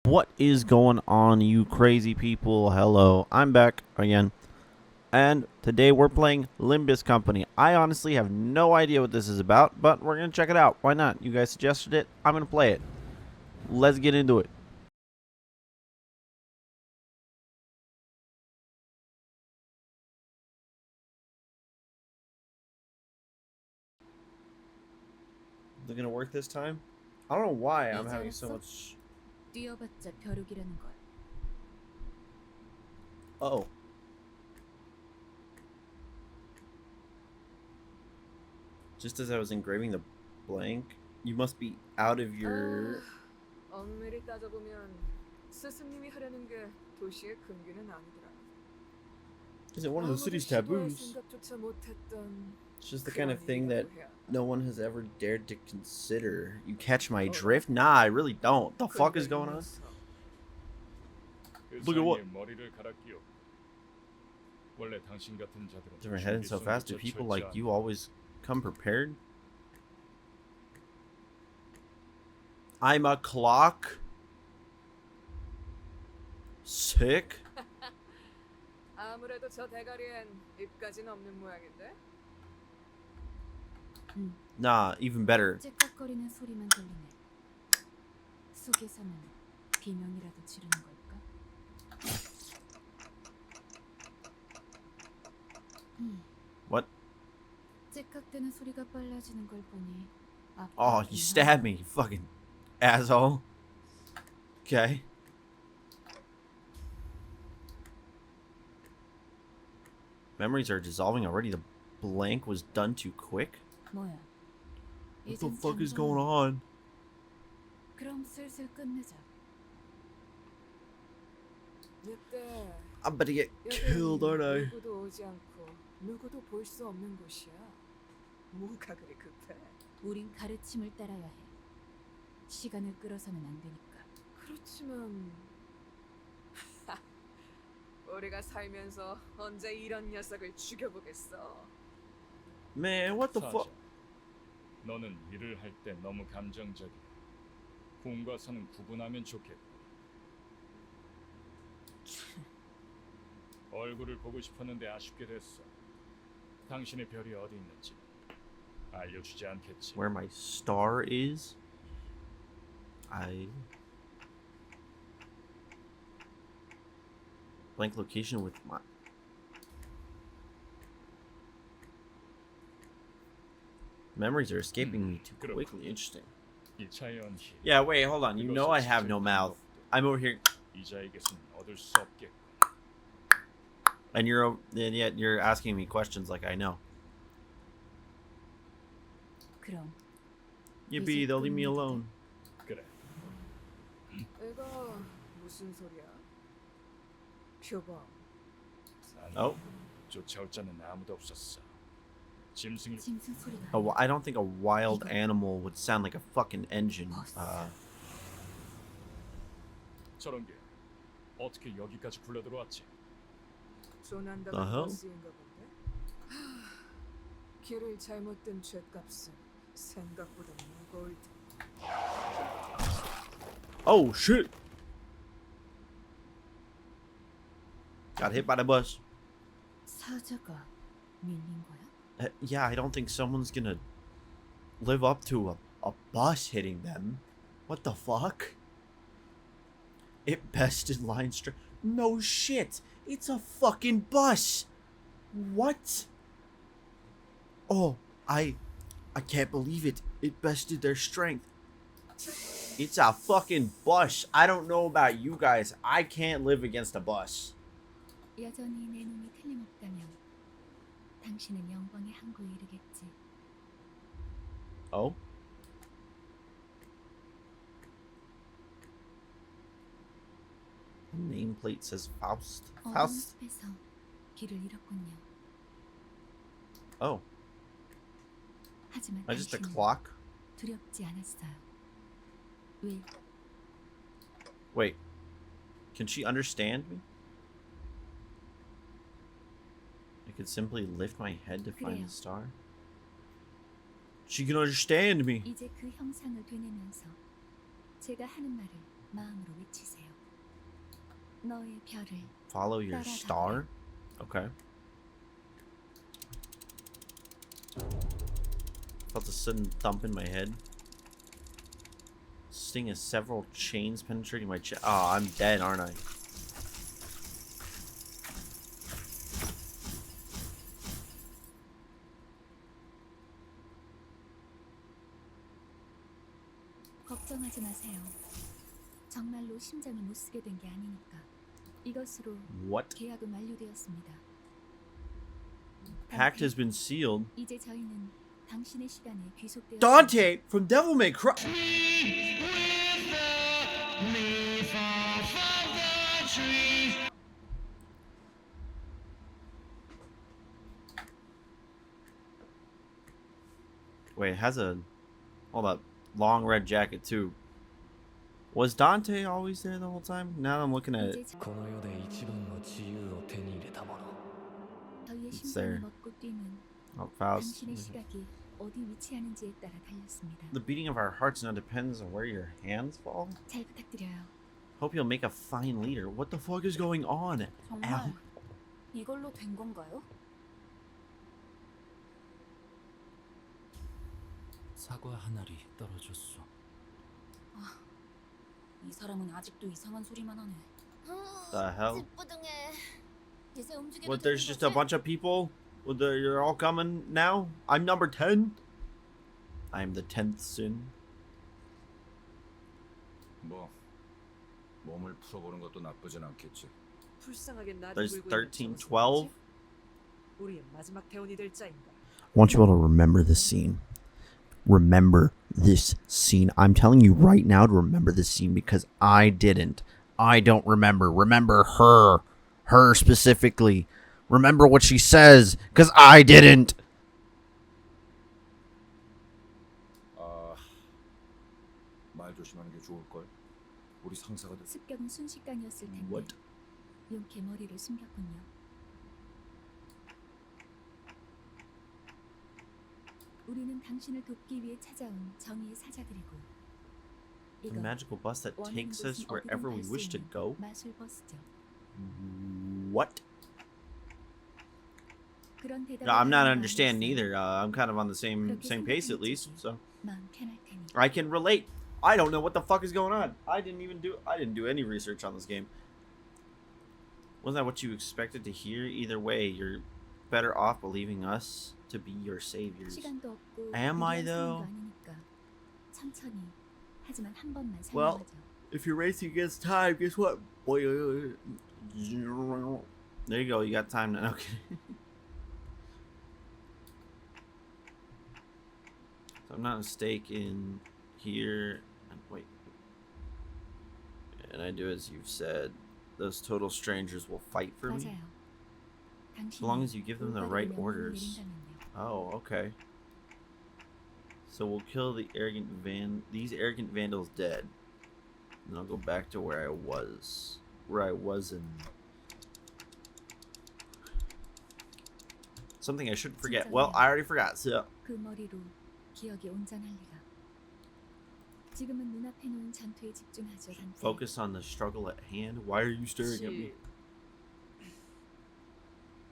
What is going on, you crazy people? Hello, I'm back again. And today we're playing Limbus Company. I honestly have no idea what this is about, but we're going to check it out. Why not? You guys suggested it. I'm going to play it. Let's get into it. Is it going to work this time? I don't know why I'm having so much... 뛰어봤자 벼룩이라는 걸. Oh. Just as I was engraving the blank, you must be out of your... 엄밀히 따져보면 스승님이 하려는 게 도시의 금기는 아니더라. Is it one of the city's taboos? It's just the kind of thing that no one has ever dared to consider. You catch my drift? Nah, I really don't. The fuck is going on? Look at what? They're heading so fast. Do people like you always come prepared? I'm a clock? Sick? 아무래도 저 대가리엔 입까지는 없는 모양인데. Nah, even better. 째깍거리는 소리만 들리네. 속에서는 비명이라도 지르는 걸까? What? 째깍대는 소리가 빨라지는 걸 보니. Oh, you stabbed me, you fucking asshole. Okay. Memories are dissolving already. The blank was done too quick. 뭐야? What the fuck is going on? 그럼 슬슬 끝내자. I'm about to get killed, aren't I? 누구도 오지 않고 누구도 볼 수 없는 곳이야. 뭐가 그리 급해? 우린 가르침을 따라야 해. 시간을 끌어서는 안 되니까. 그렇지만 우리가 살면서 언제 이런 녀석을 죽여보겠어? Man, what the fuck? 너는 일을 할 때 너무 감정적이야. 꿈과 사는 구분하면 좋겠다. 얼굴을 보고 싶었는데 아쉽게 됐어. 당신의 별이 어디 있는지 알려주지 않겠지? Where my star is? Blank location with my... Memories are escaping me too quickly. Interesting. Yeah, wait, hold on. You know I have no mouth. I'm over here. And yet you're asking me questions like I know. Yippee, they'll leave me alone. 그래. 이거 무슨 소리야? 표범. Oh. 쫓아올 자는 아무도 없었어. 짐승 소리가. I don't think a wild animal would sound like a fucking engine. 저런 게 어떻게 여기까지 굴러 들어왔지? 조난당한 버스인가 본데. 길을 잘못 든 죗값은 생각보다 무거울 듯. Oh shit! Got hit by the bus. 사자가 밀린 거야? Yeah, I don't think someone's gonna live up to a bus hitting them. What the fuck? It bested line straight. No shit! It's a fucking bus! What? Oh, I can't believe it. It bested their strength. It's a fucking bus. I don't know about you guys. I can't live against a bus. 여전히 내 놈이 틀림없다면 당신은 영광의 항구에 이르겠지. Oh? The nameplate says Faust. Faust? 숲에서 길을 잃었군요. Oh. 하지만 Just a 당신은 clock? 두렵지 않았어요. 왜? Wait. Can she understand me? I could simply lift my head to find the star. She can understand me. 이제 그 형상을 되뇌면서 제가 하는 말을 마음으로 외치세요. 너의 별을 Follow your star? Okay. Felt a sudden thump in my head. Sting as several chains penetrating my chest. Oh, I'm dead, aren't I? 걱정하지 마세요. 정말로 심장을 못 쓰게 된 게 아니니까. 이것으로 What? 계약은 완료되었습니다. Pact has been sealed. 이제 저희는 당신의 시간에 귀속되었습니다. Dante from Devil May Cry. Wait, it has a that long red jacket too. Was Dante always there the whole time? Now I'm looking at it. 이제 저희의 It's 심장을 there. 먹고 뛰는 Oh, Faust. 당신의 시각이 어디 위치하는지에 따라 달렸습니다. The beating of our hearts now depends on where your hands fall. 잘 부탁드려요. Hope you'll make a fine leader. What the fuck is going on? 정말 Ow. 이걸로 된 건가요? 사과 한 알이 떨어졌어. 이 사람은 아직도 이상한 소리만 하네. The hell? 찌뿌둥해. 이제 움직여도 What, there's 되는 just a 거지? bunch of people? You're all coming now? I'm number 10? I'm the 10th sin. 뭐 몸을 풀어보는 것도 나쁘진 않겠지. 불쌍하게 나를 There's 물고 13, 있는 저것은 12. 뭐지? 우리의 마지막 대원이 될 자인가? I want you all to remember this scene. Remember this scene. I'm telling you right now to remember this scene because I didn't. I don't remember. Remember her. Her specifically. Remember what she says because I didn't. 말 조심하는 게 좋을 걸. 우리 상사가 습격은 순식간이었을 텐데 What? 용케 머리를 숨겼군요. 우리는 당신을 돕기 위해 찾아온 정의의 사자들이고 The 이건 magical bus that 원하는 takes us 곳은 wherever we 어디든 갈수 wish to 있는 go. 마술 버스죠. What? 그런 대답을 No, I'm not 하는 understanding 마음이 either. I'm kind of on the same 그렇게 pace at 생각하는 least. 쪽이 So 마음 편할 테니. I can relate. I don't know what the fuck is going on. I didn't do any research on this game. Wasn't that what you expected to hear? Either way, you're better off believing us to be your saviors. 시간도 없고 Am I 무리한 though? 상황도 아니니까 천천히 하지만 한 번만 Well, 설명하죠. If you're racing against time, guess what? Boy, there you go. You got time now. Okay. So I'm not mistaken here. Wait. And I do as you've said. Those total strangers will fight for me. 맞아요. As long as you give them the 올바른 right 명령을 orders. 내린다면요. Oh, okay. So we'll kill these arrogant vandals dead. And I'll go back to where I was. Where I was in. Something I shouldn't forget. Well, I already forgot, so. 그 머리로 기억이 온전할 리가. 지금은 눈앞에 놓인 전투에 집중하죠, 단테. Focus on the struggle at hand. Why are you staring at me?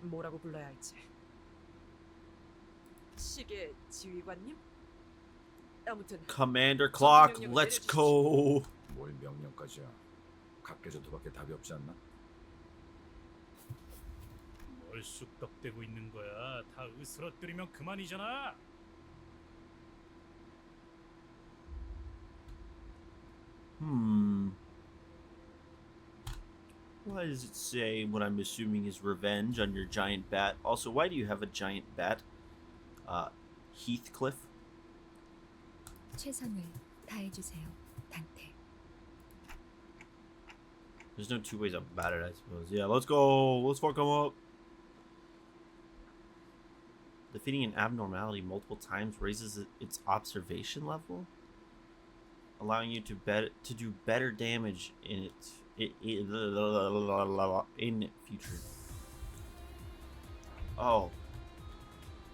뭐라고 불러야 할지. 시계 지휘관님? 아무튼 Commander Clock, let's go. 뭘 명령까지야. 각계전투밖에 답이 없지 않나? 뭘 쑥덕대고 있는 거야? 다 으스러뜨리면 그만이잖아. Why does it say what I'm assuming is revenge on your giant bat? Also, why do you have a giant bat? Heathcliff? 최선을 다해 주세요, 단테. There's no two ways about it, I suppose. Yeah, let's go. Let's fuck them up. Defeating an abnormality multiple times raises its observation level, allowing you to do better damage in future. Oh,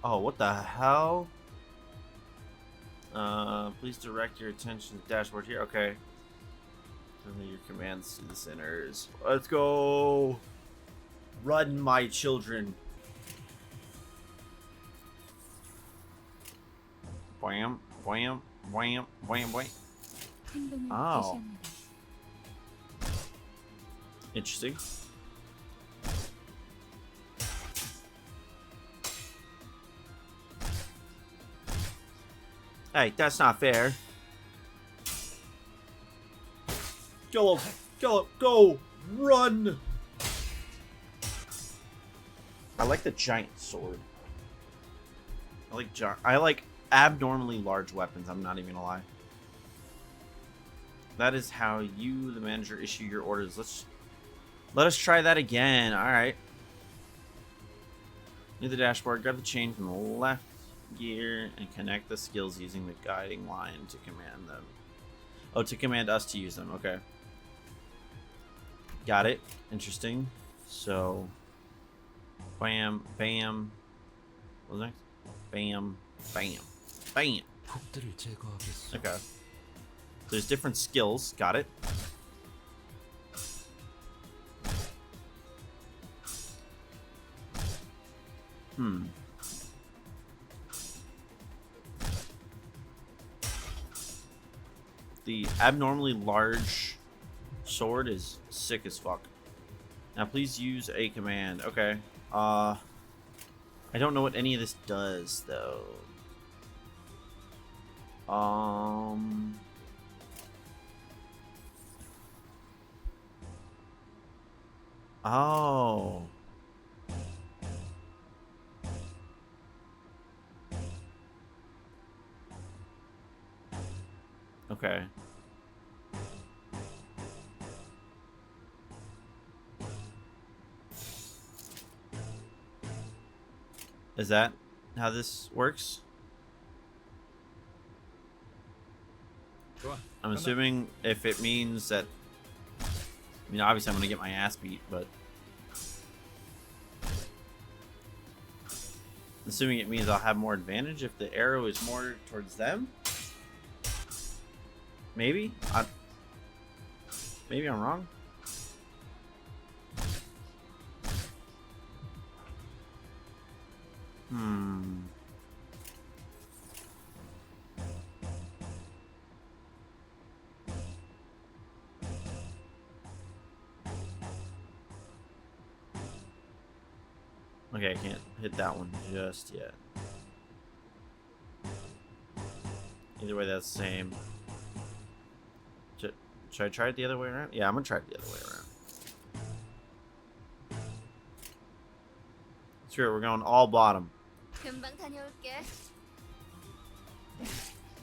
what the hell? Please direct your attention to the dashboard here. Okay. Relay your commands to the sinners. Let's go. Run, my children. Wham, wham, wham, wham, wham. 행동을 Oh. 개시합니다. Interesting. Hey, that's not fair. Kill him! Kill him! Go! Run! I like the giant sword. I like abnormally large weapons, I'm not even gonna lie. That is how you, the manager, issue your orders. Let us try that again. Alright. Near the dashboard, grab the chain from the left gear and connect the skills using the guiding line to command them. Oh, to command us to use them. Okay. Got it. Interesting. So, bam, bam. What was next? Bam, bam, bam. 폭들을 제거하겠어. Okay. There's different skills. Got it. The abnormally large sword is sick as fuck. Now please use a command. Okay. I don't know what any of this does though. Oh. Okay. Is that how this works? 좋아. I'm assuming if it means that, I mean, obviously I'm gonna get my ass beat, but assuming it means I'll have more advantage if the arrow is more towards them. Maybe maybe I'm wrong. Okay, I can't hit that one just yet. Either way, that's the same. Should I try it the other way around? Yeah, I'm gonna try it the other way around. Screw it, we're going all bottom. 금방 다녀올게.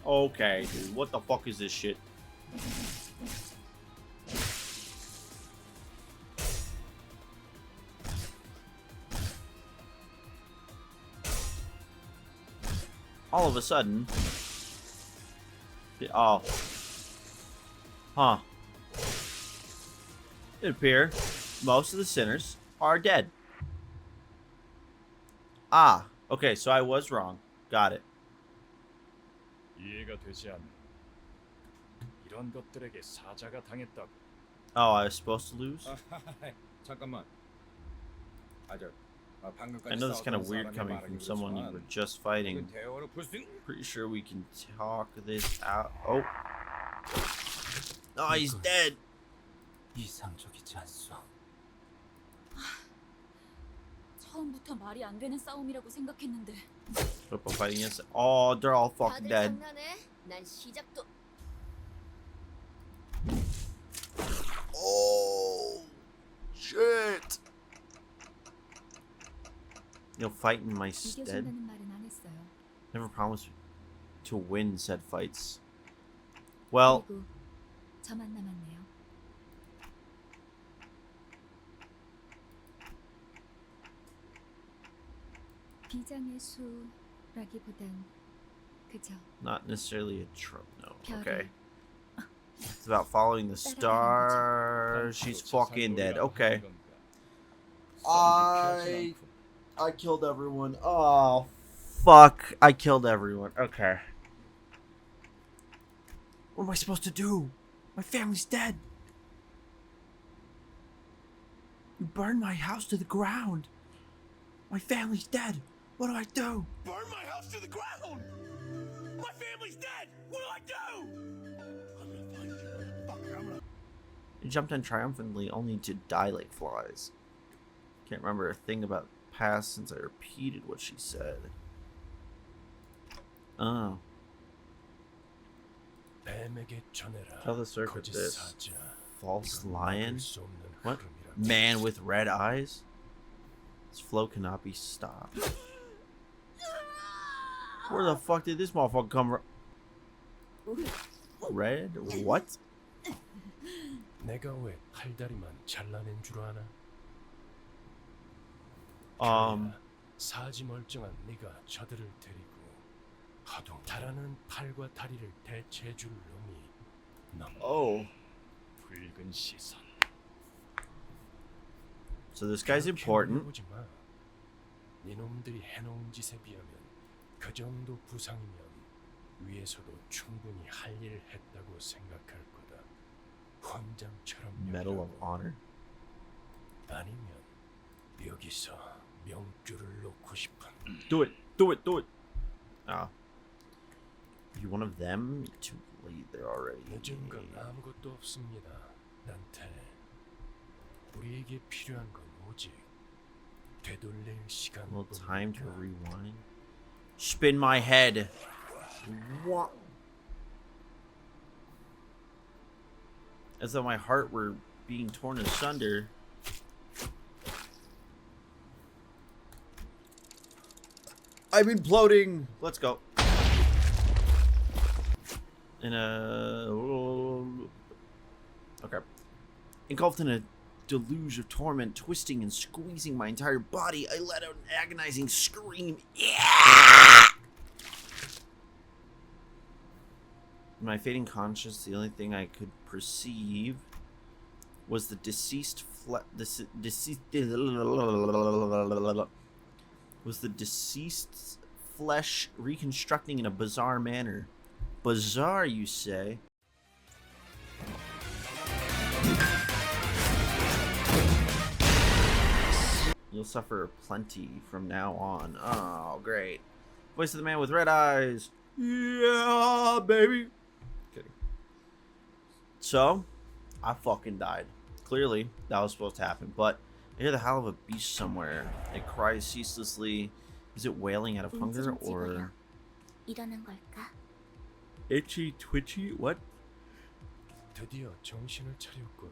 Okay, dude, what the fuck is this shit? All of a sudden... Oh. Huh. It appears most of the sinners are dead. Ah, okay, so I was wrong. Got it. 이해가 되지 않는. 이런 것들에게 사자가 당했다고. Oh, I was supposed to lose? 잠깐만. 방금까지 I know it's kind of 싸웠던 weird 사람이 coming 말하긴 from someone you 그렇지만 were just fighting. 이건 대화로 풀 수 있는 Pretty sure we can talk this out. Oh. Oh, he's dead. 이상적이지 않소. 처음부터 말이 안 되는 싸움이라고 생각했는데. Football fighting against. Oh, they're all fucking dead. 난 시작도. Oh, shit. You'll fight in my stead. 이겨준다는 말은 안 했어요. Never promised to win said fights. Well, 그리고 저만 남았네요. 비장의 수라기보단 그저 not necessarily a trope. No. 별을 Okay. It's about following the star. She's fucking dead. Okay. I killed everyone. Oh, fuck. I killed everyone. Okay. What am I supposed to do? My family's dead. You burned my house to the ground. My family's dead. What do I do? Burn my house to the ground! My family's dead! What do I do? I'm gonna find you, motherfucker. I'm gonna... You jumped in triumphantly only to die like flies. Can't remember a thing about past since I repeated what she said. Oh. Tell the circuit this. False lion? What? Man with red eyes? This flow cannot be stopped. Where the fuck did this motherfucker come from? Red? What? 내가 왜 팔다리만 잘라낸 줄 아나? 사지 멀쩡한 네가 저들을 데리고 하도 달아난 팔과 다리를 대체해 줄 놈이 넌 Oh. 붉은 시선. So this guy's important. 보지 마. 네 놈들이 해놓은 짓에 비하면 그 정도 부상이면 위에서도 충분히 할 일을 했다고 생각할 거다. 헌장처럼 Medal of 여기라고. Honor. 아니면 여기서 명줄을 놓고 싶은. Do it. Do it. Do it. Ah. You one of them? Too late. They're already. 늦은 건 아무것도 없습니다. 난테. 우리에게 필요한 건 오직 되돌릴 A 시간. little time to rewind. Spin my head. What? As though my heart were being torn asunder. I'm imploding. Let's go. In a okay, engulfed in a deluge of torment, twisting and squeezing my entire body, I let out an agonizing scream. Yeah! In my fading conscience, the only thing I could perceive was the deceased flesh reconstructing in a bizarre manner. Bizarre, you say? You'll suffer plenty from now on. Oh, great. Voice of the man with red eyes. Yeah, baby. Kidding. So, I fucking died. Clearly, that was supposed to happen, but I hear the howl of a beast somewhere. It cries ceaselessly. Is it wailing out of hunger or 이러는 걸까? itchy, twitchy? What? 드디어 정신을 차렸군.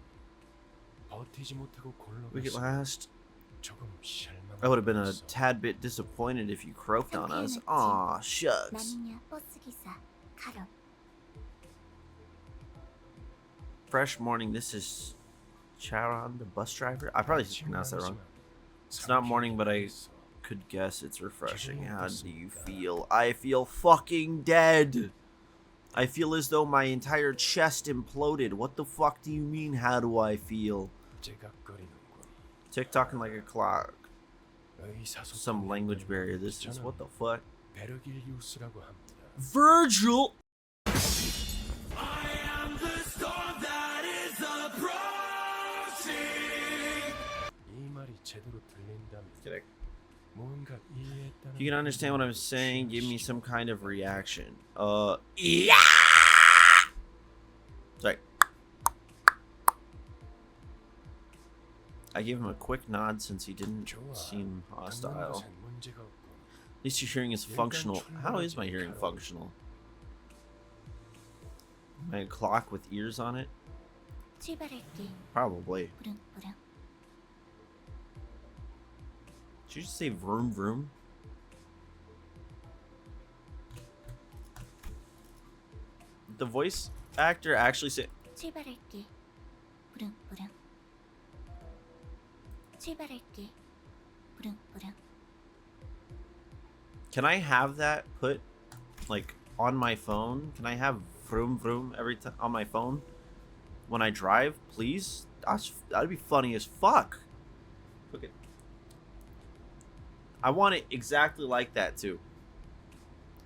버티지 못하고 We get 골로 last. 조금 실망. I would have been a tad bit disappointed if you croaked on us. Aw, shucks. 나는야 버스 기사 카론. Fresh morning. This is Charon, the bus driver. I probably pronounced that wrong. It's not morning, but I could guess it's refreshing. How do you feel? I feel fucking dead. I feel as though my entire chest imploded. What the fuck do you mean, how do I feel? Tick-tocking like a clock. Some language barrier. This is what the fuck? 베르길리우스라고 합니다. Virgil! I am the storm that is approaching. 이 말이 제대로 들린다면 Kidding. 뭔가 이해했다는. If you can understand what I'm saying, give me some kind of reaction. Yeah! Sorry. I gave him a quick nod since he didn't seem hostile. At least your hearing is functional. How is my hearing functional? My clock with ears on it? 출발할게. Probably. 부릉부릉. Did you just say vroom vroom? The voice actor actually said. 출발할게. 부릉부릉. 출발할게. 부릉부릉. Can I have that put like on my phone? Can I have vroom vroom every time on my phone when I drive, please? That'd be funny as fuck. Look at. I want it exactly like that too.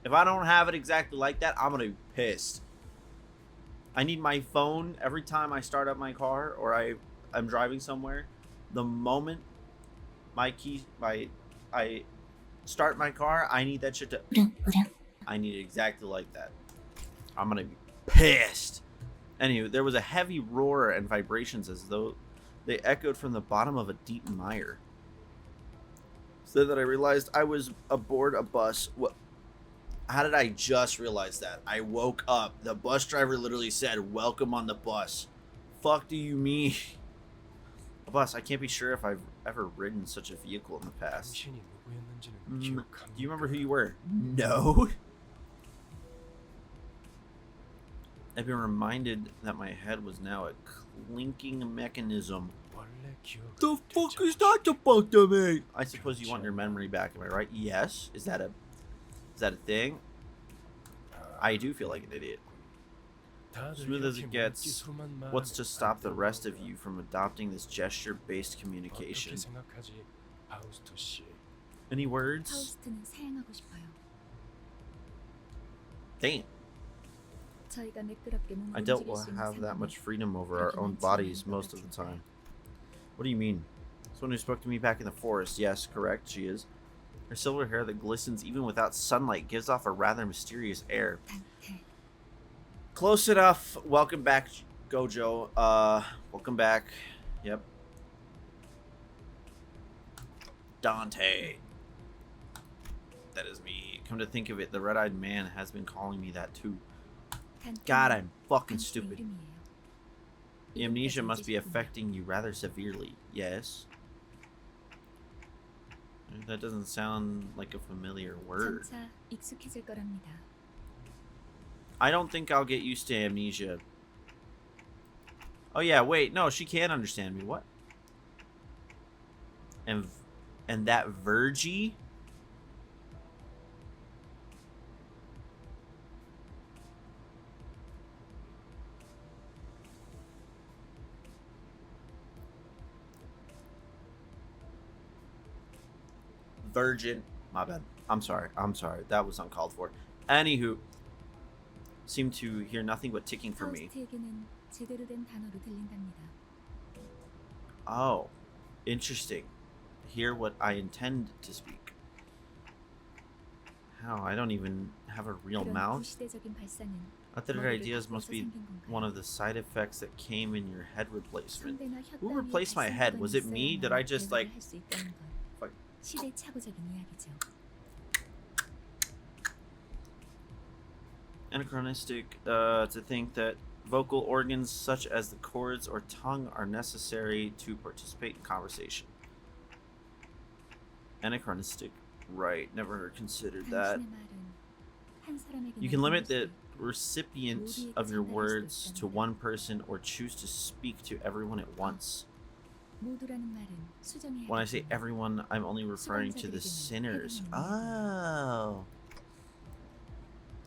If I don't have it exactly like that, I'm gonna be pissed. I need my phone every time I start up my car or I'm driving somewhere. The moment I start my car, I need that shit to. I need it exactly like that. I'm gonna be pissed. Anywho, there was a heavy roar and vibrations as though they echoed from the bottom of a deep mire. So that I realized I was aboard a bus. What? How did I just realize that? I woke up. The bus driver literally said, "Welcome on the bus." Fuck do you mean? A bus. I can't be sure if I've ever ridden such a vehicle in the past. 당신이 누구였는지는 Do 기억합니까? you remember who you were? No. I've been reminded that my head was now a clinking mechanism. 원래 기억을 The fuck is 되찾으시- that supposed to mean? I suppose you want your memory back, am I right? Yes. Is that a thing? I do feel like an idiot. 다들 Smooth as it 이렇게 gets, 물기수로만 what's to 말하면 stop the 안 rest of 된다고요. you from adopting this gesture-based communication? 어떻게 생각하지, 하우스트 씨? Any words? 파우스트는 사양하고 싶어요. Damn. 저희가 매끄럽게 몸을 I doubt 움직일 we'll 수 있는 have that 상황이 much freedom over our own 여기는 bodies 지나는 것 most of the 같은데. time. What do you mean? Someone who spoke to me back in the forest. Yes, correct, she is. Her silver hair that glistens even without sunlight gives off a rather mysterious air. 단테. Close enough. Welcome back, Gojo. Welcome back. Yep. Dante. That is me. Come to think of it, the red-eyed man has been calling me that too. 단테는 God, I'm fucking 당신의 stupid. 이름이에요. Amnesia must be 잊으셨군요. affecting you rather severely. Yes. That doesn't sound like a familiar word. 점차 익숙해질 거랍니다. I don't think I'll get used to amnesia. Oh yeah, wait, no, she can understand me. What? And that Virgie? Virgin. My bad. I'm sorry. That was uncalled for. Anywho, seem to hear nothing but ticking for me. 파우스트에게는 제대로 된 단어로 들린답니다. Oh, interesting. Hear what I intend to speak. How? I don't even have a real 그런 mouth. 구시대적인 발상은 Authentic 머리를 ideas must 바꿔서 be 생긴 건가요? one of the side effects that came in your head replacement. 성대나 Who 혓바위에 replaced my head? Was it me? Did I just like? 대화를 할수 있다는 것. fuck. 시대착오적인 이야기죠. Anachronistic to think that vocal organs such as the chords or tongue are necessary to participate in conversation. Anachronistic, right? Never considered that. 당신의 말은 한 사람에게만 You can limit 들릴 the 수 recipient of your words to one person or choose to speak to everyone at once. 모두라는 말은 수정해야 When I say 하겠군요. everyone, I'm only referring to the sinners. Oh.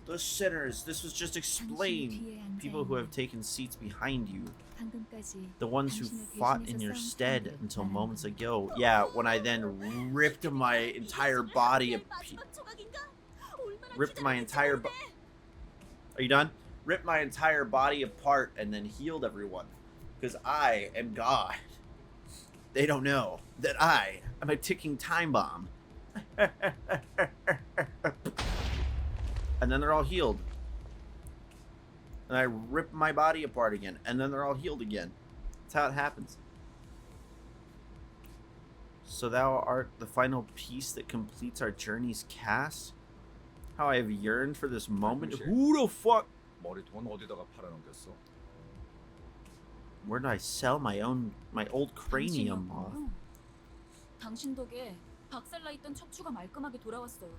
The sinners. This was just explained. People who have taken seats behind you. 방금까지 The ones who 당신을 fought 대신해서 in your 싸운 stead 사람들 until 말하는 moments 거예요. ago. Yeah, when I then ripped my entire body ripped my entire Are you done? Ripped my entire body apart and then healed everyone. Because I am God. They don't know that I am a ticking time bomb. And then they're all healed. And I rip my body apart again. And then they're all healed again. That's how it happens. So thou art the final piece that completes our journey's cast? How I have yearned for this moment. Who the fuck? 머리통은 어디다가 팔아넘겼어? Where did I sell my old cranium off? 당신이었군요. 당신 덕에 박살나 있던 척추가 말끔하게 돌아왔어요.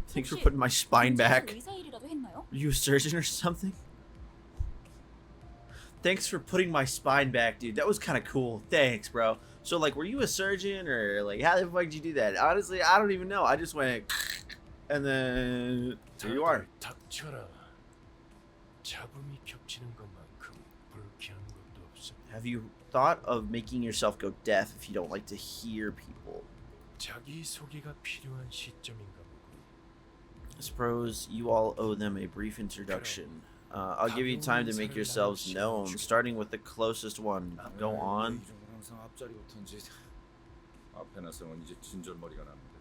Thanks for 혹시 putting my spine back. 경찰서 의사 일이라도 했나요? Are you a surgeon or something? Thanks for putting my spine back, dude. That was kind of cool. Thanks, bro. So, like, were you a surgeon or, like, how the fuck did you do that? Honestly, I don't even know. I just went, and then here you are. 닥쳐라. 잡음이 겹치는 것만큼 불쾌한 것도 없어. Have you thought of making yourself go deaf if you don't like to hear people? 자기 소개가 필요한 시점인가 보군. I suppose you all owe them a brief introduction. I'll give you time to make yourselves known, starting with the closest one. Go on. 항상 앞자리부터인지 앞에 나서면 이제 진절머리가 나는데.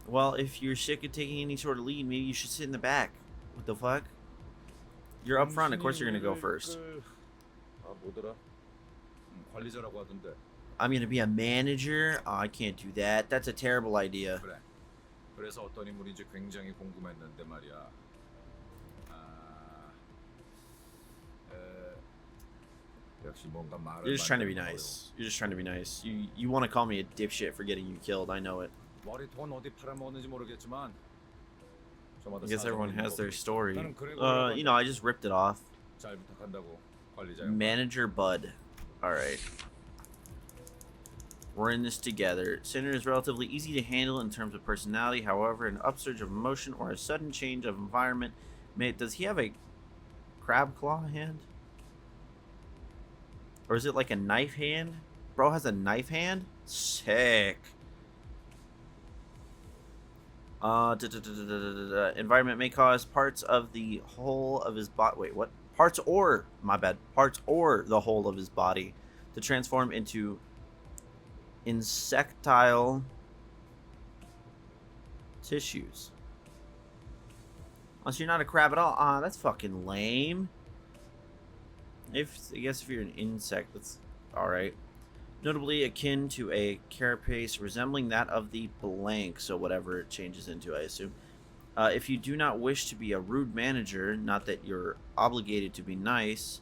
Well, if you're sick of taking any sort of lead, maybe you should sit in the back. What the fuck? You're up front, of course you're gonna go first. 아 뭐더라? 관리자라고 하던데. I'm gonna be a manager? Oh, I can't do that. That's a terrible idea. 그래. 그래서 어떤 인물인지 굉장히 궁금했는데 말이야. 역시 뭔가 말을. You're just trying to be nice. You're just trying to be nice. You want to call me a dipshit for getting you killed. I know it. 머리 돈 어디 팔아먹었는지 모르겠지만. I guess everyone has their story. 나는 그래 You know, I just ripped it off. 잘 부탁한다고 관리자. Manager Bud. Alright. We're in this together. Sinner is relatively easy to handle in terms of personality. However, an upsurge of emotion or a sudden change of environment may... Does he have a crab claw hand? Or is it like a knife hand? Bro has a knife hand? Sick. Environment may cause parts of the whole of his body. Wait, what? Parts or, my bad. Parts or the whole of his body to transform into insectile tissues. Unless you're not a crab at all. Ah, that's fucking lame. I guess if you're an insect, that's alright. Notably akin to a carapace resembling that of the blank, so whatever it changes into, I assume. If you do not wish to be a rude manager, not that you're obligated to be nice,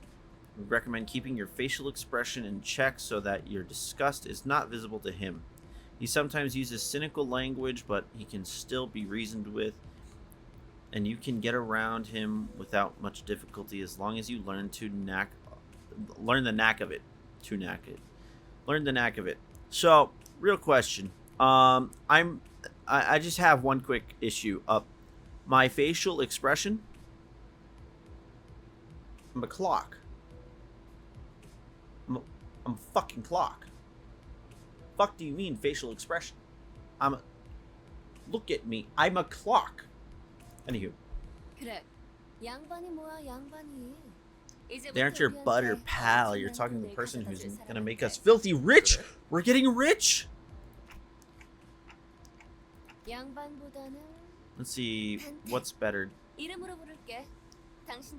we recommend keeping your facial expression in check so that your disgust is not visible to him. He sometimes uses cynical language, but he can still be reasoned with, and you can get around him without much difficulty as long as you learn the knack of it. Learn the knack of it. So, real question. I just have one quick issue up. My facial expression. I'm a clock. I'm a fucking clock. Fuck do you mean facial expression? Look at me. I'm a clock. Anywho. 그래. 양반이 뭐야, 양반이. They aren't your butter pal. You're talking to the person who's gonna make us filthy rich. We're getting rich. Let's see what's better.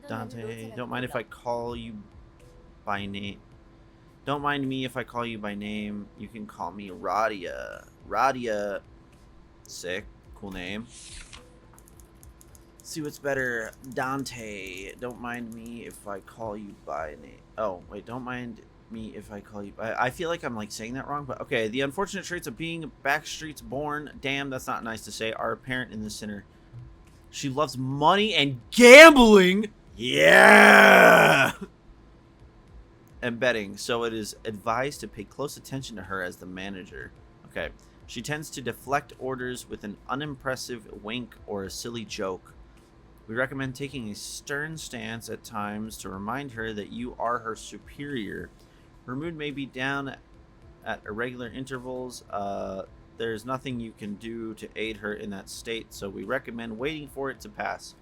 Dante, don't mind if I call you by name. Don't mind me if I call you by name. You can call me Radia. Radia. Sick. Cool name. See what's better. Dante, don't mind me if I call you by name. Oh, wait, don't mind me if I call you by... I feel like I'm like saying that wrong, but okay. The unfortunate traits of being backstreets born, damn, that's not nice to say, are apparent in the sinner. She loves money and gambling. Yeah! And betting, so it is advised to pay close attention to her as the manager. Okay. She tends to deflect orders with an unimpressive wink or a silly joke. We recommend taking a stern stance at times to remind her that you are her superior. Her mood may be down at irregular intervals. There's nothing you can do to aid her in that state, so we recommend waiting for it to pass.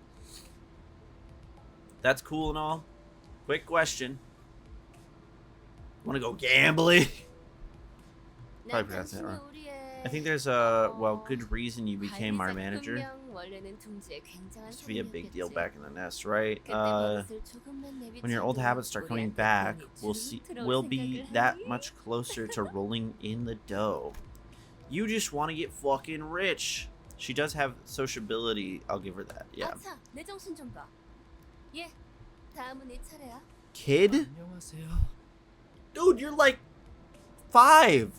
That's cool and all. Quick question. Want to go gambling? Probably pronounced that wrong. I think there's a, well, good reason you became our manager. Used to be a big deal back in the nest, right? When your old habits start coming back, we'll be that much closer to rolling in the dough. You just want to get fucking rich. She does have sociability, I'll give her that, yeah. Kid? Dude, you're like 5.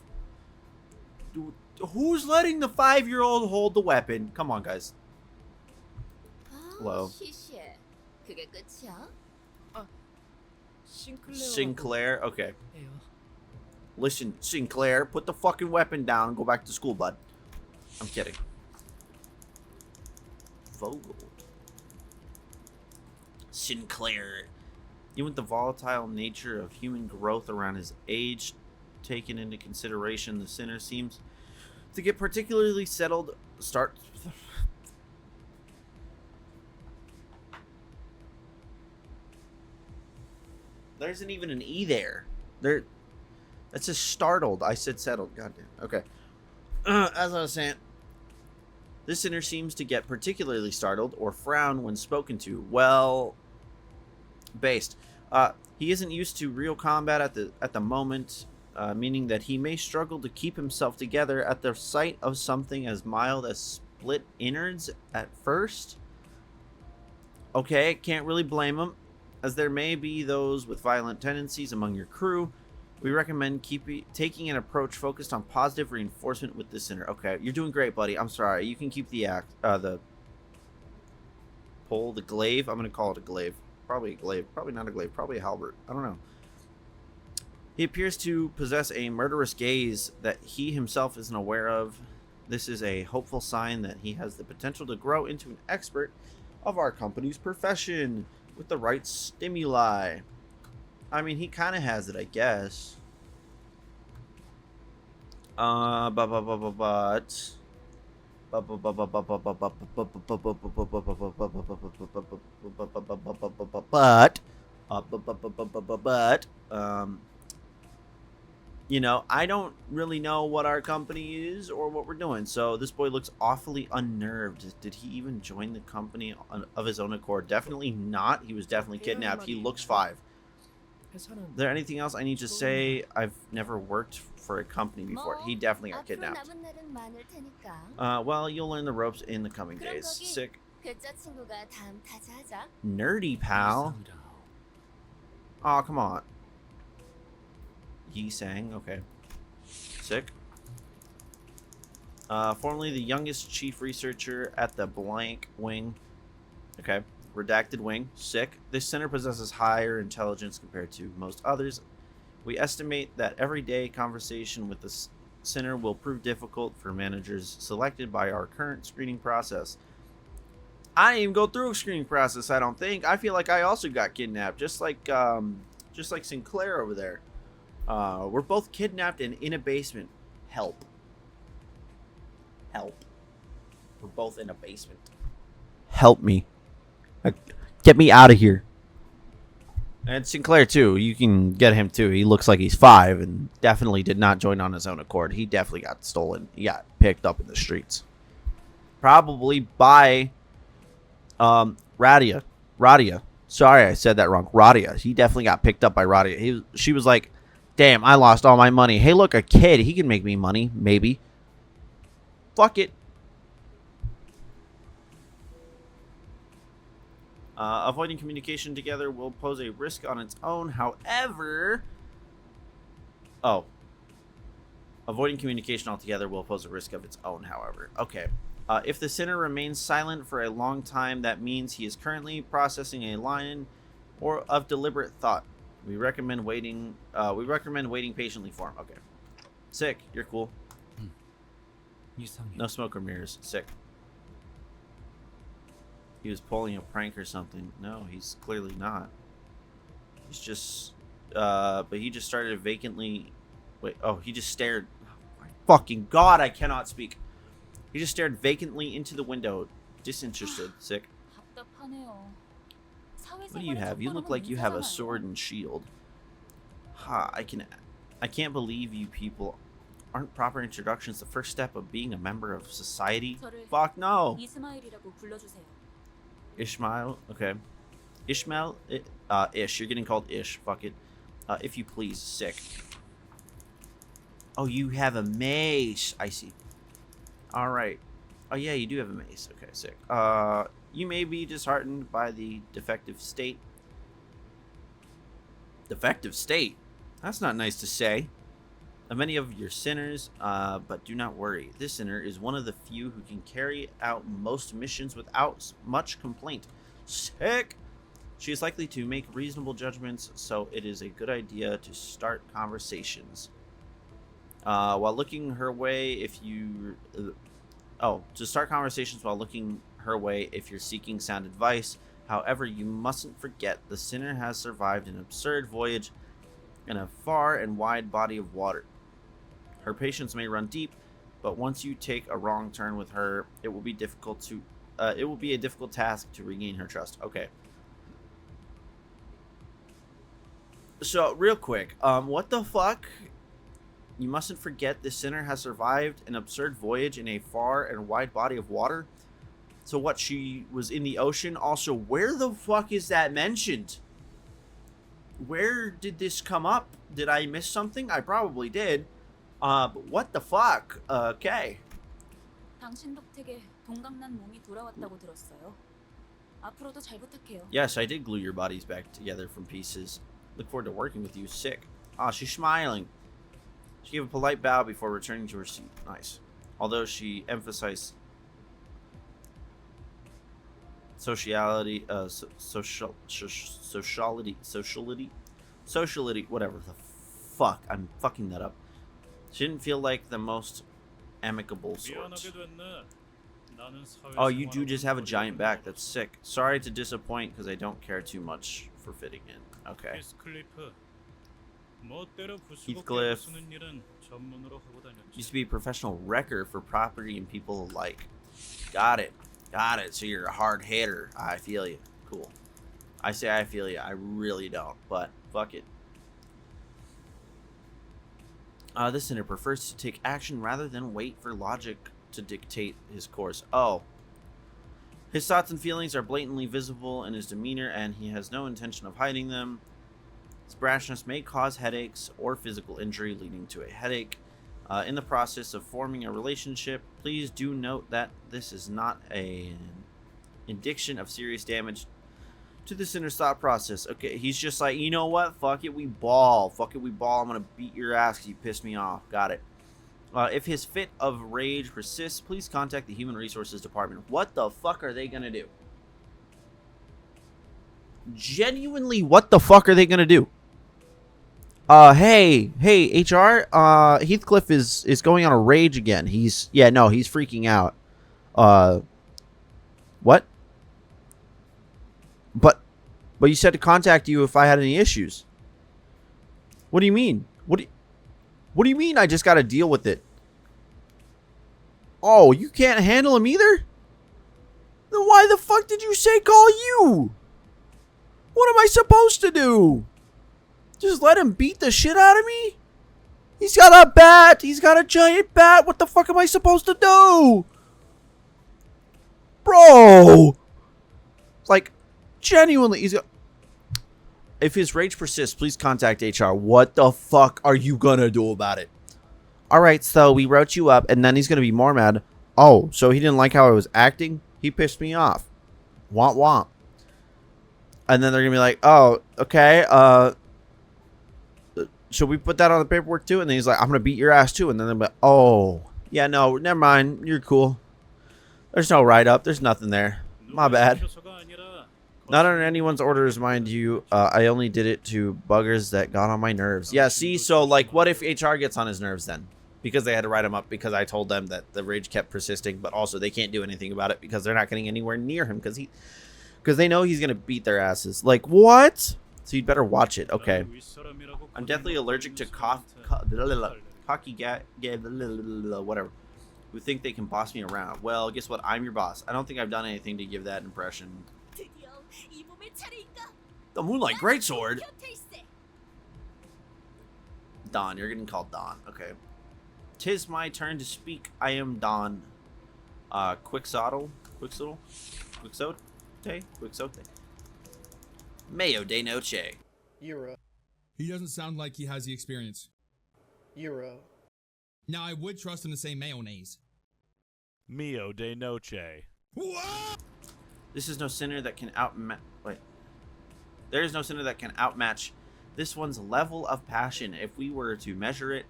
Dude, who's letting the 5-year-old hold the weapon? Come on, guys. Hello. Sinclair? Okay. Listen, Sinclair, put the fucking weapon down and go back to school, bud. I'm kidding. Vogel. Sinclair. Even with the volatile nature of human growth around his age taken into consideration, the sinner seems to get particularly settled. There isn't even an E there. They're that's just startled. I said settled. Goddamn. Okay. As I was saying, this sinner seems to get particularly startled or frown when spoken to. Well, based. He isn't used to real combat at the moment, meaning that he may struggle to keep himself together at the sight of something as mild as split innards at first. Okay, can't really blame him, as there may be those with violent tendencies among your crew. We recommend taking an approach focused on positive reinforcement with this sinner. Okay, you're doing great, buddy. I'm sorry. You can keep the pole, the glaive. I'm gonna call it a glaive. Probably a glaive. Probably not a glaive. Probably a halberd. I don't know. He appears to possess a murderous gaze that he himself isn't aware of. This is a hopeful sign that he has the potential to grow into an expert of our company's profession with the right stimuli. I mean, he kind of has it, I guess. You know, I don't really know what our company is or what we're doing. So this boy looks awfully unnerved. Did he even join the company of his own accord? Definitely not. He was definitely kidnapped. He looks 5. Is there anything else I need to say? I've never worked for a company before. He definitely got kidnapped. Well, you'll learn the ropes in the coming days. Sick. Nerdy pal. Oh, come on. He sang. Okay. Sick. Formerly the youngest chief researcher at the blank wing. Okay. Redacted wing. Sick. This center possesses higher intelligence compared to most others. We estimate that everyday conversation with the center will prove difficult for managers selected by our current screening process. I didn't even go through a screening process, I don't think. I feel like I also got kidnapped, just like Sinclair over there. We're both kidnapped and in a basement. Help. Help. We're both in a basement. Help me. Get me out of here. And Sinclair, too. You can get him, too. He looks like he's 5 and definitely did not join on his own accord. He definitely got stolen. He got picked up in the streets. Probably by Radia. Sorry, I said that wrong. Radia. He definitely got picked up by Radia. She was like, damn, I lost all my money. Hey, look, a kid. He can make me money. Maybe. Fuck it. Avoiding communication together will pose a risk on its own. However... Avoiding communication altogether will pose a risk of its own, however. Okay. If the sinner remains silent for a long time, that means he is currently processing a line or of deliberate thought. We recommend waiting patiently for him. Okay. Sick. You're cool. No smoke or mirrors. Sick. He was pulling a prank or something. No, he's clearly not. He's just but he just started vacantly he just stared. Oh my fucking god, I cannot speak. He just stared vacantly into the window, disinterested. Sick. What do you have? You look like you have a sword and shield. I can't believe you people aren't proper introductions the first step of being a member of society. Fuck no. Ishmael, okay. Ishmael, Ish. You're getting called Ish. Fuck it. If you please, sick. Oh, you have a mace. I see. All right. Oh yeah, you do have a mace. Okay, sick. You may be disheartened by the defective state. Defective state? That's not nice to say. Of many of your sinners, but do not worry. This sinner is one of the few who can carry out most missions without much complaint. Sick! She is likely to make reasonable judgments, so it is a good idea to start conversations. While looking her way, if you... to start conversations while looking her way if you're seeking sound advice. However, you mustn't forget the sinner has survived an absurd voyage in a far and wide body of water. Her patience may run deep, but once you take a wrong turn with her, it will be a difficult task to regain her trust. Okay. So real quick, what the fuck? You mustn't forget the sinner has survived an absurd voyage in a far and wide body of water. So what, she was in the ocean? Also, where the fuck is that mentioned? Where did this come up? Did I miss something? I probably did. But what the fuck? Okay. 당신 덕택에 동강난 몸이 돌아왔다고 들었어요. 앞으로도 잘 부탁해요. Yes, I did glue your bodies back together from pieces. Look forward to working with you. Sick. Ah, she's smiling. She gave a polite bow before returning to her seat. Nice. Although she emphasized sociality, sociality, whatever the fuck. I'm fucking that up. She didn't feel like the most amicable sort. Oh, you do just have a giant back. That's sick. Sorry to disappoint because I don't care too much for fitting in. Okay. Heathcliff used to be a professional wrecker for property and people alike. Got it. Got it. So you're a hard hitter. I feel you. Cool. I say I feel you. I really don't. But fuck it. This sinner prefers to take action rather than wait for logic to dictate his course. Oh. His thoughts and feelings are blatantly visible in his demeanor, and he has no intention of hiding them. His brashness may cause headaches or physical injury, leading to a headache. In the process of forming a relationship, please do note that this is not an indication of serious damage to the sinner's thought process. Okay, he's just like, you know what? Fuck it, we ball. Fuck it, we ball. I'm gonna beat your ass because you pissed me off. Got it. If his fit of rage persists, please contact the Human Resources Department. What the fuck are they gonna do? Genuinely, what the fuck are they gonna do? Hey, HR, Heathcliff is going on a rage again. He's freaking out. What? But you said to contact you if I had any issues. What do you mean? What do you mean I just gotta deal with it? Oh, you can't handle him either? Then why the fuck did you say call you? What am I supposed to do? Just let him beat the shit out of me? He's got a bat. He's got a giant bat. What the fuck am I supposed to do? Bro. Like, genuinely, if his rage persists, please contact HR. What the fuck are you gonna do about it? Alright, so we wrote you up, and then he's gonna be more mad. Oh, so he didn't like how I was acting? He pissed me off. Womp womp. And then they're gonna be like, oh, okay, should we put that on the paperwork too? And then he's like, I'm gonna beat your ass too. And then they're like, oh, yeah, no, never mind. You're cool. There's no write-up. There's nothing there. My bad. Not on anyone's orders, mind you. I only did it to buggers that got on my nerves. Yeah, see? So, like, what if HR gets on his nerves then? Because they had to write him up because I told them that the rage kept persisting, but also they can't do anything about it because they're not getting anywhere near him because they know he's going to beat their asses. Like, what? So you'd better watch it. Okay. I'm deathly allergic to whatever. Who think they can boss me around. Well, guess what? I'm your boss. I don't think I've done anything to give that impression. The Moonlight Greatsword? Don. You're getting called Don. Okay. 'Tis my turn to speak. I am Don. Quixote? Mayo de noche. Euro. He doesn't sound like he has the experience. Euro. Now, I would trust him to say mayonnaise. Mio de noche. What? This is no sinner that can There is no sinner that can outmatch this one's level of passion. If we were to measure it,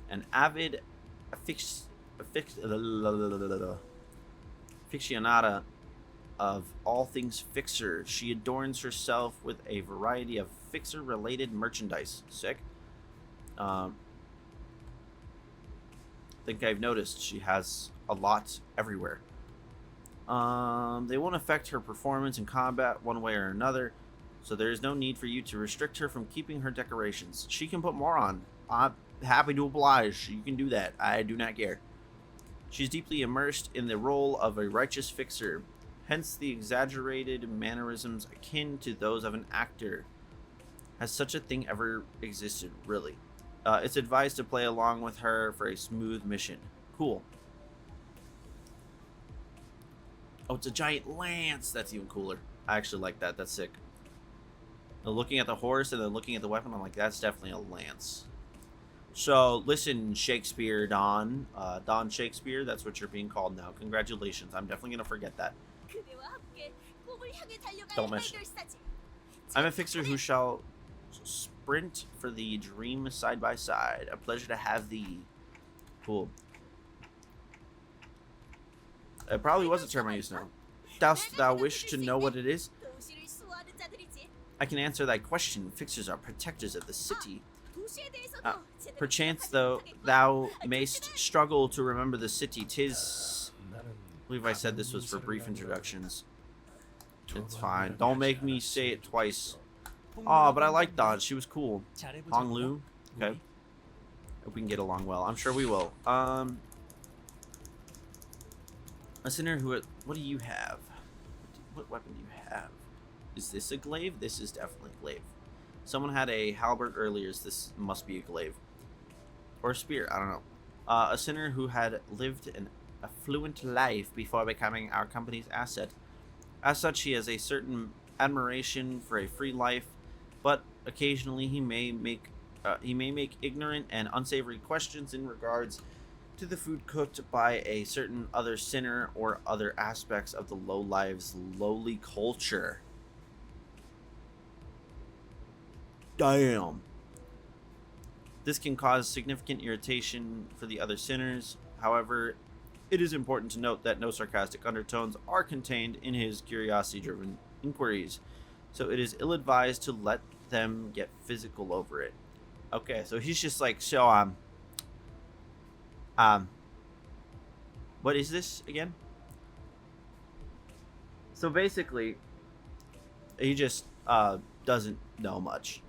an avid aficionada of all things fixer, she adorns herself with a variety of fixer-related merchandise. Sick. Think I've noticed she has a lot everywhere. They won't affect her performance in combat one way or another, so there is no need for you to restrict her from keeping her decorations. She can put more on. I'm happy to oblige. You can do that. I do not care. She's deeply immersed in the role of a righteous fixer, hence the exaggerated mannerisms akin to those of an actor. Has such a thing ever existed, really? It's advised to play along with her for a smooth mission. Cool. Oh, it's a giant lance. That's even cooler. I actually like that. That's sick. Now, looking at the horse and then looking at the weapon, I'm like, that's definitely a lance. So, listen, Shakespeare, Don. Don Shakespeare, that's what you're being called now. Congratulations. I'm definitely going to forget that. Don't mention it. I'm a fixer who shall sprint for the dream side by side. A pleasure to have thee. Cool. It probably was a term I used to know. Dost thou wish to know what it is? I can answer thy question. Fixers are protectors of the city. Perchance, though, thou mayst struggle to remember the city. Tis... I believe I said this was for brief introductions. It's fine. Don't make me say it twice. Oh, but I like Dodge. She was cool. Hong Lu. Okay. Hope we can get along well. I'm sure we will. A sinner who... What do you have? What weapon do you have? Is this a glaive? This is definitely a glaive. Someone had a halberd earlier. So this must be a glaive. Or a spear. I don't know. A sinner who had lived an affluent life before becoming our company's asset. As such, he has a certain admiration for a free life, but occasionally he may make ignorant and unsavory questions in regards to the food cooked by a certain other sinner or other aspects of the lowlife's lowly culture. Damn. This can cause significant irritation for the other sinners. However, it is important to note that no sarcastic undertones are contained in his curiosity-driven inquiries, so it is ill-advised to let them get physical over it. Okay, so he's just like, so, what is this again? So basically, he just, doesn't know much.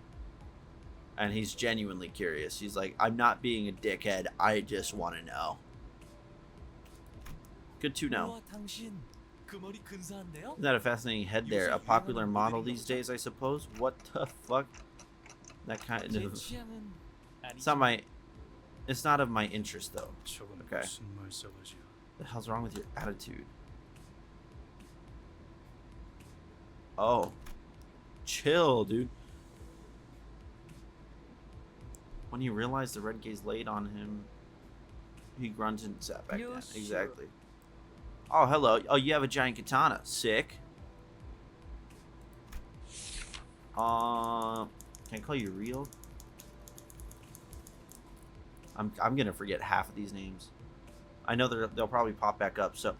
And he's genuinely curious. He's like, I'm not being a dickhead, I just want to know. Good to know. Isn't that a fascinating head there? A popular model these days, I suppose? What the fuck? That kind of... It's not my... It's not of my interest, though. Okay. What the hell's wrong with your attitude? Oh. Chill, dude. When he realized the red gaze laid on him, he grunted and sat back down. Exactly. Oh, hello. Oh, you have a giant katana. Sick. Can I call you real? I'm gonna forget half of these names. I know they'll probably pop back up. So,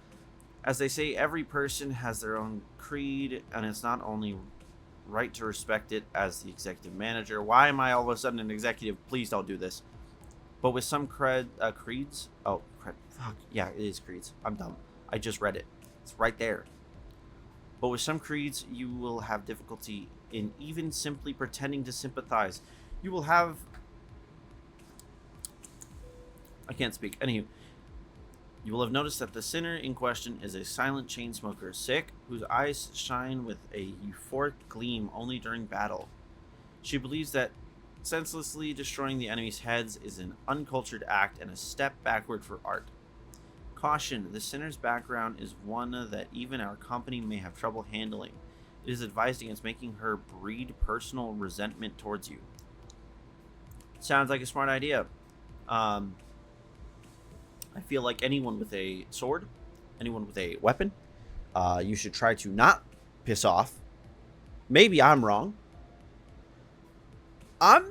as they say, every person has their own creed, and it's not only right to respect it as the executive manager. Why am I all of a sudden an executive? Please don't do this. But with some creeds. Oh, fuck. Yeah, it is creeds. I'm dumb. I just read it. It's right there. But with some creeds, you will have difficulty in even simply pretending to sympathize. You will have... I can't speak. Anywho, you will have noticed that the sinner in question is a silent chain smoker, sick, whose eyes shine with a euphoric gleam only during battle. She believes that senselessly destroying the enemy's heads is an uncultured act and a step backward for art. Caution, the sinner's background is one that even our company may have trouble handling. It is advised against making her breed personal resentment towards you. Sounds like a smart idea. I feel like anyone with a sword, anyone with a weapon, you should try to not piss off. Maybe I'm wrong. I'm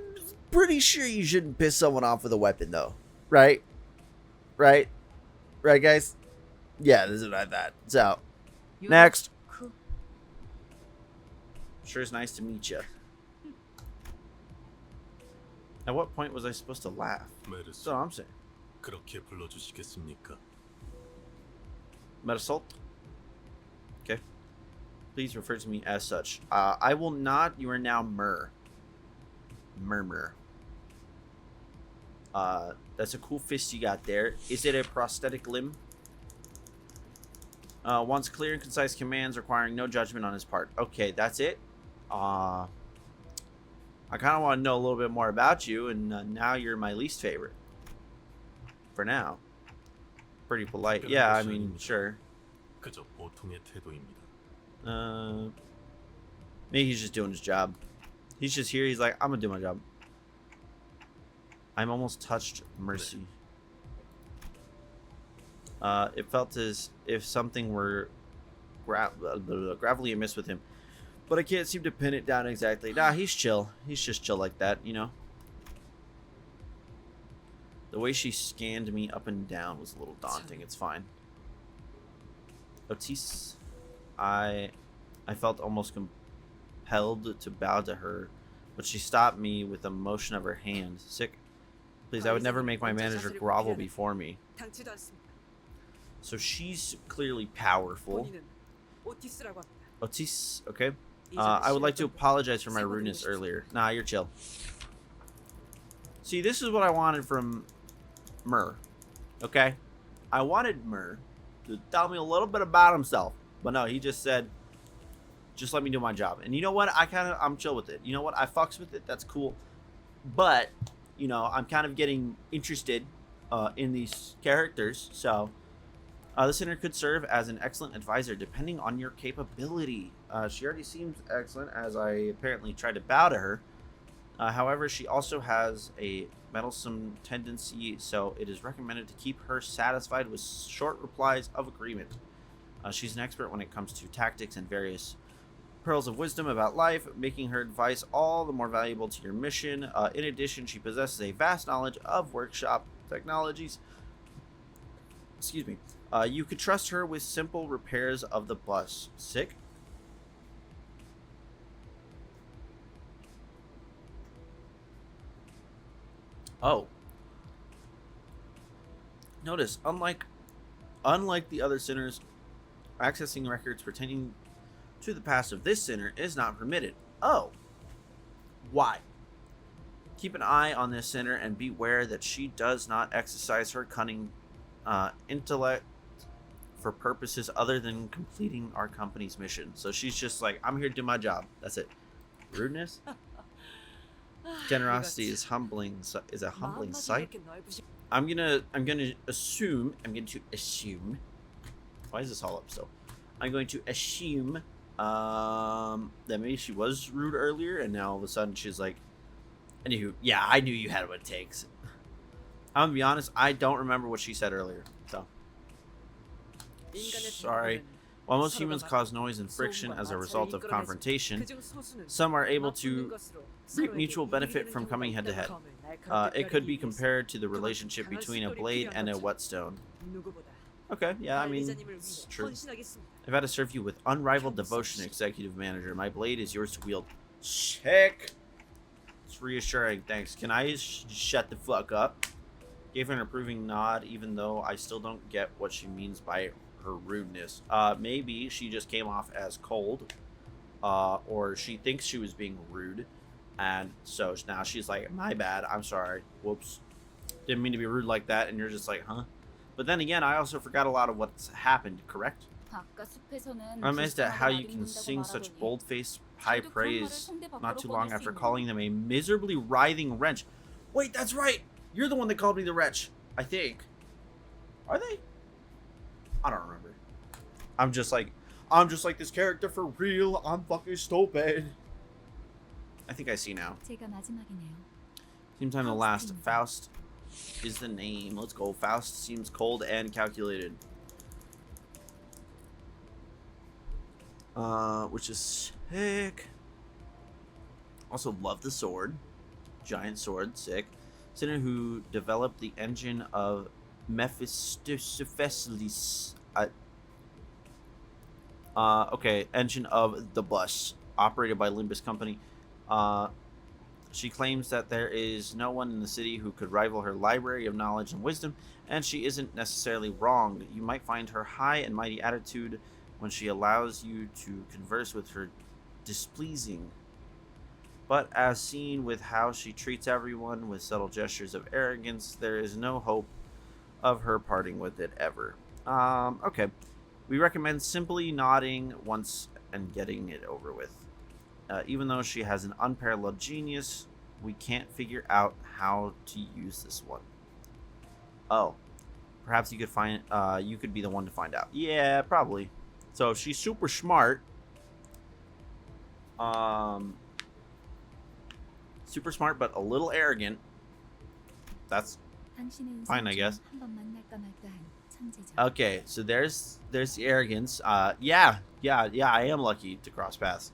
pretty sure you shouldn't piss someone off with a weapon, though. Right? Right? Right, guys? Yeah, this is what I thought. So, next. Sure is nice to meet you. At what point was I supposed to laugh? That's what I'm saying. 그렇게 불러주시겠습니까? Metasalt? Okay. Please refer to me as such. I will not. You are now Murmur. That's a cool fist you got there. Is it a prosthetic limb? Wants clear and concise commands requiring no judgment on his part. Okay, that's it. I kind of want to know a little bit more about you, and now you're my least favorite. For now. Pretty polite. Yeah, I mean, sure. 그저 보통의 태도입니다. Maybe he's just doing his job. He's just here. He's like, I'm gonna do my job. I'm almost touched mercy. It felt as if something were gravelly amiss with him, but I can't seem to pin it down exactly. Nah, he's chill. He's just chill like that, you know. The way she scanned me up and down was a little daunting. It's fine. Otis, I felt almost compelled to bow to her, but she stopped me with a motion of her hand. Sick. Please, I would never make my manager grovel before me. So she's clearly powerful. Otis, okay. I would like to apologize for my rudeness earlier. Nah, you're chill. See, this is what I wanted from Mur. Okay? I wanted Mur to tell me a little bit about himself. But no, he just said, just let me do my job. And you know what? I'm chill with it. You know what? I fucks with it. That's cool. But, you know, I'm kind of getting interested in these characters. So, the center could serve as an excellent advisor depending on your capability. She already seems excellent, as I apparently tried to bow to her. However, she also has a meddlesome tendency, so it is recommended to keep her satisfied with short replies of agreement. She's an expert when it comes to tactics and various pearls of wisdom about life, making her advice all the more valuable to your mission. In addition, she possesses a vast knowledge of workshop technologies. Excuse me. You could trust her with simple repairs of the bus. Sick. Oh. Notice, unlike the other sinners, accessing records pertaining to the past of this sinner is not permitted. Oh. Why? Keep an eye on this sinner and beware that she does not exercise her cunning intellect for purposes other than completing our company's mission. So she's just like, I'm here to do my job. That's it. Rudeness? Generosity is humbling. Is a humbling sight. I'm going to assume. Why is this all up still? I'm going to assume that maybe she was rude earlier, and now all of a sudden she's like, anywho, yeah, I knew you had what it takes. I'm gonna be honest, I don't remember what she said earlier. So sorry. While most humans cause noise and friction as a result of confrontation, some are able to reap mutual benefit from coming head to head. It could be compared to the relationship between a blade and a whetstone. Okay, yeah, I mean, it's true. I've had to serve you with unrivaled devotion, Executive Manager. My blade is yours to wield. Check. It's reassuring, thanks. Can I shut the fuck up? Gave her an approving nod, even though I still don't get what she means by her rudeness. Maybe she just came off as cold, or she thinks she was being rude, and so now she's like, my bad, I'm sorry, whoops, didn't mean to be rude like that, and you're just like, huh? But then again, I also forgot a lot of what's happened, correct? I'm amazed at how you can sing such bold-faced high praise not too long after calling them a miserably writhing wretch. Wait, that's right! You're the one that called me the wretch, I think. Are they? I don't remember. I'm just like this character for real. I'm fucking stupid. I think I see now. Seems time to last. Faust is the name. Let's go. Faust seems cold and calculated. Which is sick. Also love the sword. Giant sword, sick. Sinner who developed the engine of Mephistopheles. Okay, engine of the bus, operated by Limbus Company. She claims that there is no one in the city who could rival her library of knowledge and wisdom, and she isn't necessarily wrong. You might find her high and mighty attitude when she allows you to converse with her displeasing. But as seen with how she treats everyone with subtle gestures of arrogance, there is no hope of her parting with it ever. Okay. We recommend simply nodding once and getting it over with. Even though she has an unparalleled genius, we can't figure out how to use this one. Oh, perhaps you could find. You could be the one to find out. Yeah, probably. So she's super smart. Super smart, but a little arrogant. That's fine, I guess. Okay, so there's the arrogance. Yeah, I am lucky to cross paths.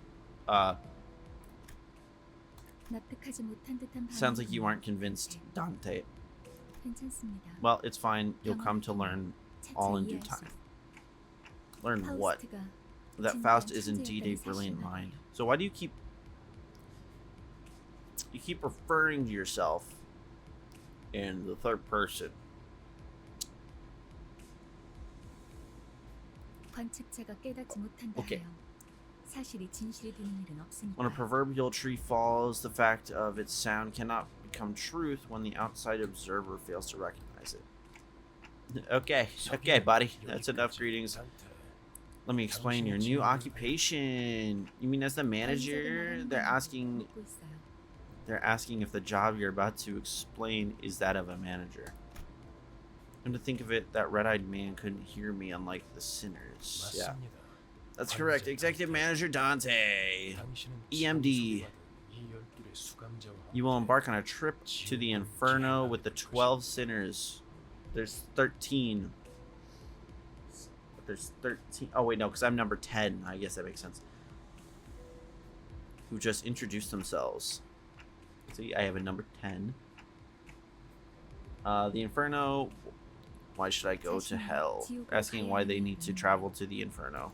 Sounds like you aren't convinced, Dante. Well, it's fine. You'll come to learn all in due time. Learn what? That Faust is indeed a brilliant mind. So why do you keep referring to yourself in the third person? Okay. When a proverbial tree falls, the fact of its sound cannot become truth when the outside observer fails to recognize it. Okay, buddy. That's enough greetings. Let me explain your new occupation. You mean as the manager? They're asking if the job you're about to explain is that of a manager. And to think of it, that red-eyed man couldn't hear me, unlike the sinners. Yeah. That's correct. Executive Manager Dante. EMD. You will embark on a trip to the Inferno with the 12 sinners. There's 13. But there's 13. Oh, wait, no, because I'm number 10. I guess that makes sense. Who just introduced themselves. See, I have a number 10. The Inferno. Why should I go to hell? Asking why they need to travel to the Inferno.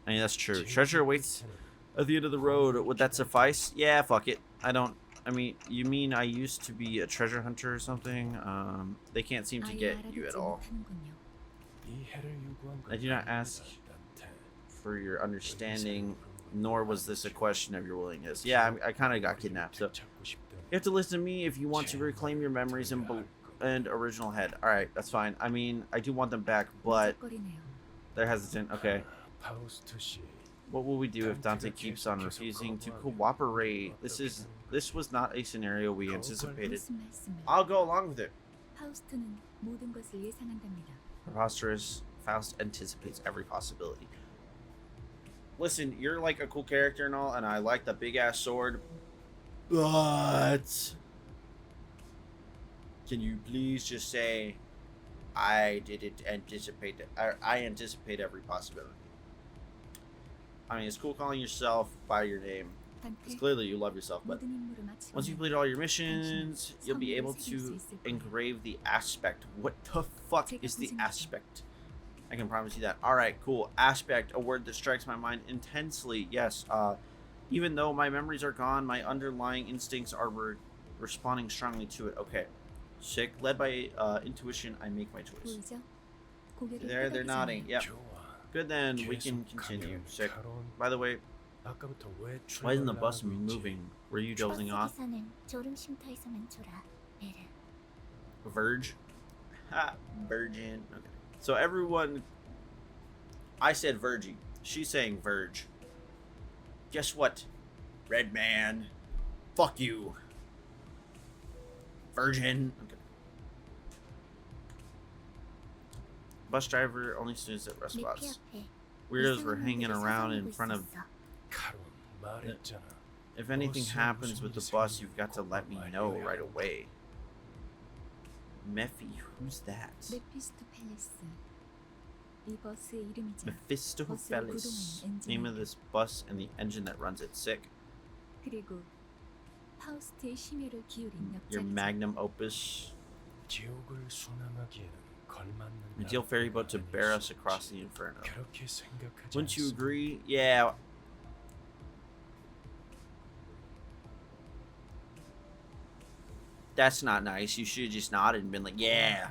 I mean, that's true. Treasure awaits at the end of the road. Would that suffice? Yeah, fuck it. I mean, you mean I used to be a treasure hunter or something? They can't seem to get you at all. I do not ask for your understanding, nor was this a question of your willingness. Yeah, I kind of got kidnapped, so you have to listen to me if you want to reclaim your memories and original head. All right, that's fine. I mean, I do want them back, but they're hesitant. Okay. What will we do if Dante keeps on refusing to cooperate? This was not a scenario we anticipated. I'll go along with it. Preposterous. Faust anticipates every possibility. Listen, you're like a cool character and all, and I like the big ass sword. But can you please just say I didn't anticipate that? I anticipate every possibility. I mean, it's cool calling yourself by your name. It's clearly you love yourself, but once you complete all your missions, you'll be able to engrave the aspect. What the fuck is the aspect? I can promise you that. Alright, cool. Aspect, a word that strikes my mind intensely. Yes, even though my memories are gone, my underlying instincts are responding strongly to it. Okay. Sick. Led by intuition, I make my choice. They're nodding. Yep. Good, then we can continue. Sick. By the way, why isn't the bus moving? Were you dozing off? Verge? Ha, virgin. Okay. So everyone, I said Virgie. She's saying Verge. Guess what? Red man. Fuck you. Virgin. Okay. Bus driver only snooze at rest spots. Weirdos were hanging around in front of. If anything happens with the bus, you've got to let me know right away. Mephi, who's that? Mephistopheles. Name of this bus and the engine that runs it. Sick. Your magnum opus. Ideal ferry boat to bear us across the Inferno. Wouldn't you agree? Yeah. That's not nice. You should have just nodded and been like, yeah.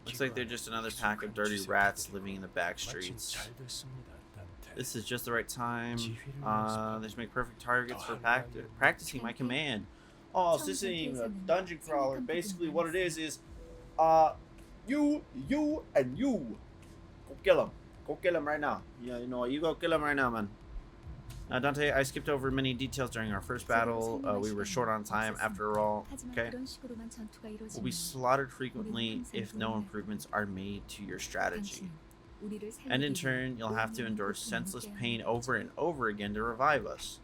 Looks like they're just another pack of dirty rats living in the back streets. This is just the right time. Let's make perfect targets for practicing my command. Oh, so this ain't even a dungeon crawler. Basically what it is you, and you. Go kill him. Go kill him right now. Yeah, you know, you go kill him right now, man. Dante, I skipped over many details during our first battle. We were short on time after all. Okay. Will be slaughtered frequently if no improvements are made to your strategy. And in turn, you'll have to endure senseless pain over and over again to revive us.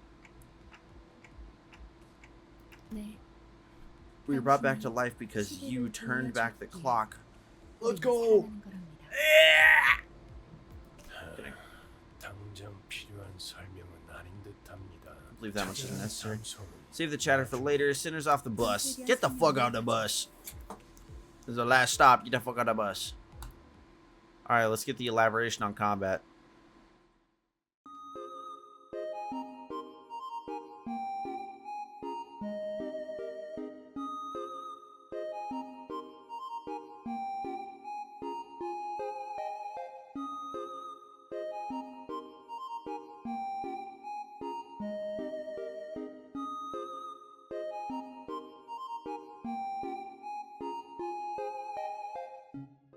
We were brought back to life because you turned back the clock. Let's go! 당장 필요한 설명은 아닌 듯합니다. I believe that much isn't necessary. Save the chatter for later. Sinners off the bus. Get the fuck out of the bus. This is the last stop. Get the fuck out of the bus. Alright, let's get the elaboration on combat.